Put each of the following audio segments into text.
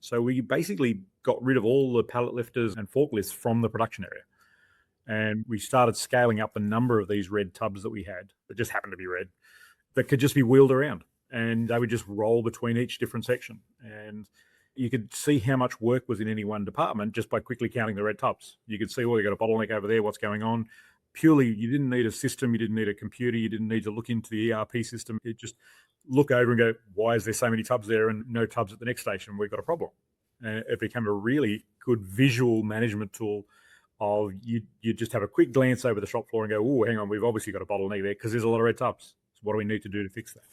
So we basically got rid of all the pallet lifters and forklifts from the production area. And we started scaling up the number of these red tubs that we had that just happened to be red that could just be wheeled around, and they would just roll between each different section. And you could see how much work was in any one department just by quickly counting the red tubs. You could see, well, you got a bottleneck over there, what's going on. Purely, you didn't need a system, you didn't need a computer, you didn't need to look into the ERP system. It just look over and go, why is there so many tubs there and no tubs at the next station? We've got a problem. And it became a really good visual management tool of you just have a quick glance over the shop floor and go, oh, hang on, we've obviously got a bottleneck there because there's a lot of red tubs. So what do we need to do to fix that?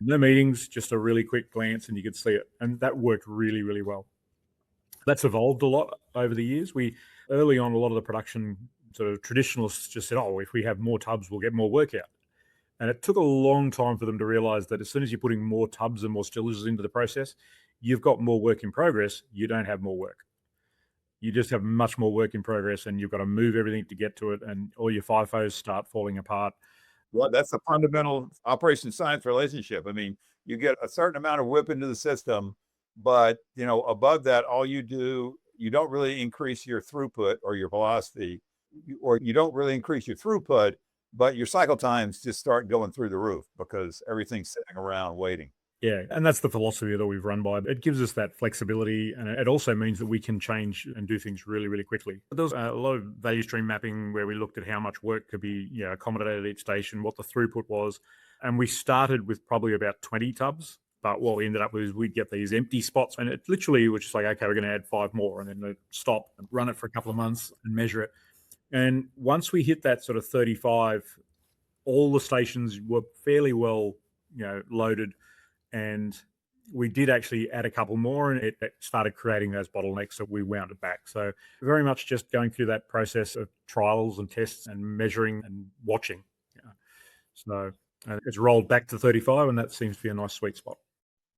No meetings, just a really quick glance and you could see it. And that worked really, really well. That's evolved a lot over the years. We early on, a lot of the production sort of traditionalists just said, oh, if we have more tubs, we'll get more work out. And it took a long time for them to realize that as soon as you're putting more tubs and more cylinders into the process, you've got more work in progress. You don't have more work. You just have much more work in progress and you've got to move everything to get to it. And all your FIFOs start falling apart. Well, that's a fundamental operation science relationship. I mean, you get a certain amount of WIP into the system, but above that, all you do, you don't really increase your throughput or your velocity, or you don't really increase your throughput, but your cycle times just start going through the roof because everything's sitting around waiting. Yeah, and that's the philosophy that we've run by. It gives us that flexibility, and it also means that we can change and do things really, really quickly. There was a lot of value stream mapping where we looked at how much work could be accommodated at each station, what the throughput was, and we started with probably about 20 tubs. But what we ended up with is we'd get these empty spots, and it literally was just like, okay, we're going to add 5 more, and then they'd stop and run it for a couple of months and measure it. And once we hit that sort of 35, all the stations were fairly well, loaded. And we did actually add a couple more, and it started creating those bottlenecks, so we wound it back. So very much just going through that process of trials and tests and measuring and watching. So it's rolled back to 35, and that seems to be a nice sweet spot.